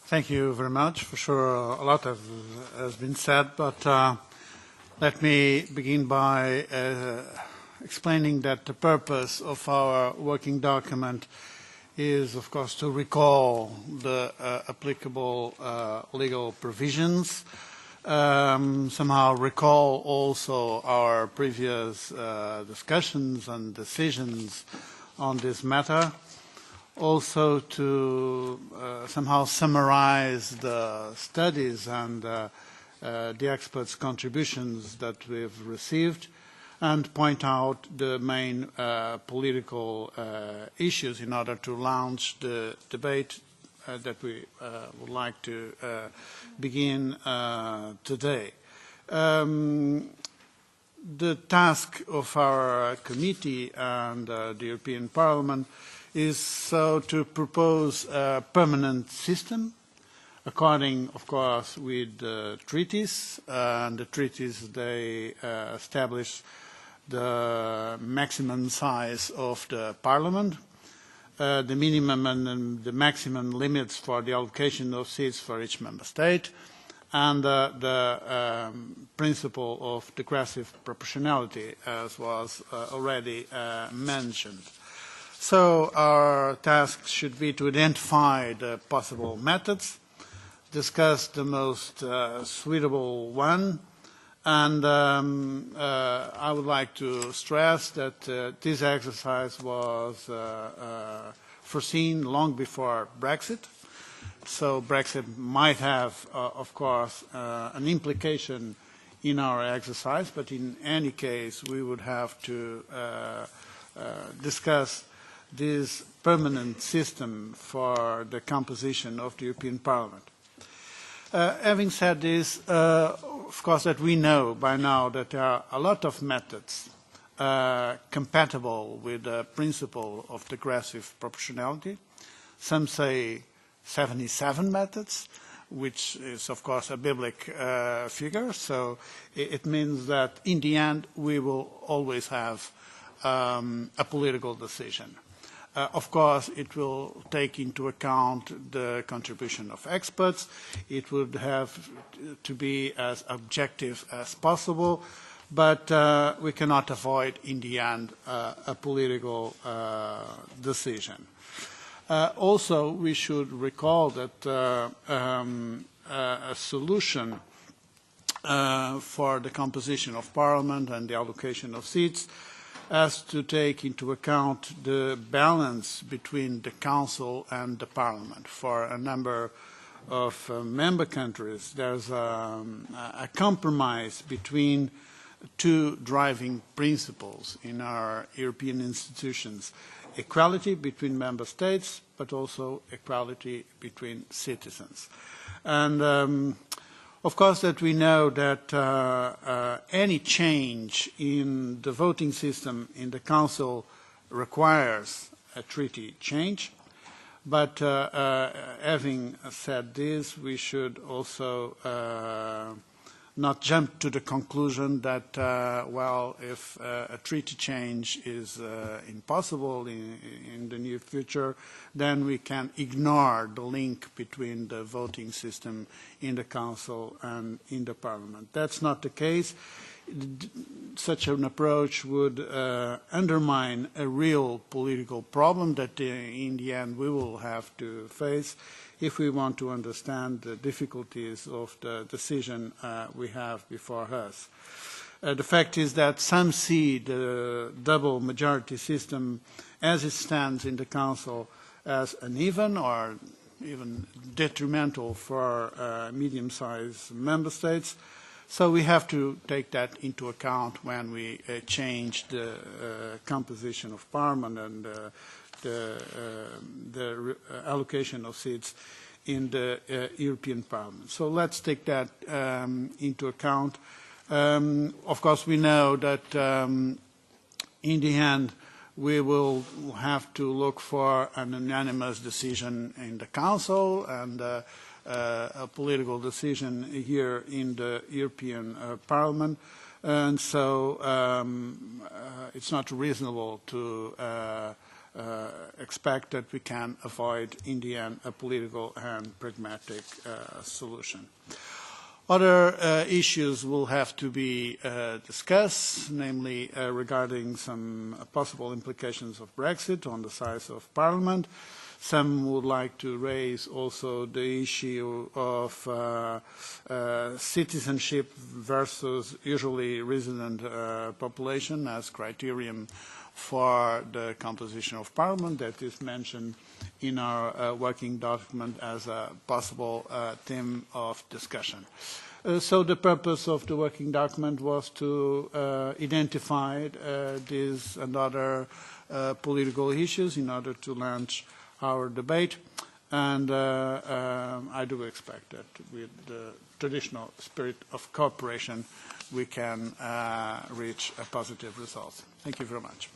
Thank you very much. For sure, a lot has been said, but let me begin by explaining that the purpose of our working document is, of course, to recall the applicable legal provisions, somehow recall also our previous discussions and decisions on this matter, also to somehow summarize the studies and the experts' contributions that we've received, and point out the main political issues in order to launch the debate that we would like to begin today. The task of our committee and the European Parliament is so to propose a permanent system according, of course, with the treaties. And the treaties, they establish the maximum size of the Parliament, the minimum and the maximum limits for the allocation of seats for each member state, and the principle of digressive proportionality, as was already mentioned. So our task should be to identify the possible methods, discuss the most suitable one, and I would like to stress that this exercise was foreseen long before Brexit. So Brexit might have, of course, an implication in our exercise, but in any case, we would have to discuss this permanent system for the composition of the European Parliament. Having said this, of course, that we know by now that there are a lot of methods compatible with the principle of digressive proportionality. Some say 77 methods, which is, of course, a biblical figure. So it means that in the end, we will always have a political decision. Of course, it will take into account the contribution of experts. It would have to be as objective as possible, but we cannot avoid, in the end, a political decision. Also, we should recall that a solution for the composition of Parliament and the allocation of seats has to take into account the balance between the Council and the Parliament. For a number of member countries, there's a compromise between two driving principles in our European institutions: equality between member states, but also equality between citizens. And of course, that we know that any change in the voting system in the Council requires a treaty change. But having said this, we should also not jump to the conclusion that, well, if a treaty change is impossible in the near future, then we can ignore the link between the voting system in the Council and in the Parliament. That's not the case. Such an approach would undermine a real political problem that in the end we will have to face if we want to understand the difficulties of the decision we have before us. The fact is that some see the double majority system as it stands in the Council as uneven or even detrimental for medium-sized member states. So we have to take that into account when we change the composition of Parliament and the allocation of seats in the European Parliament. So let's take that into account. Of course, we know that in the end, we will have to look for an unanimous decision in the Council and a political decision here in the European Parliament. And so it's not reasonable to expect that we can avoid, in the end, a political and pragmatic solution. Other issues will have to be discussed, namely regarding some possible implications of Brexit on the size of Parliament. Some would like to raise also the issue of citizenship versus usually resident population as criterion for the composition of Parliament. That is mentioned in our working document as a possible theme of discussion. So the purpose of the working document was to identify these and other political issues in order to launch our debate, and I do expect that with the traditional spirit of cooperation we can reach a positive result. Thank you very much.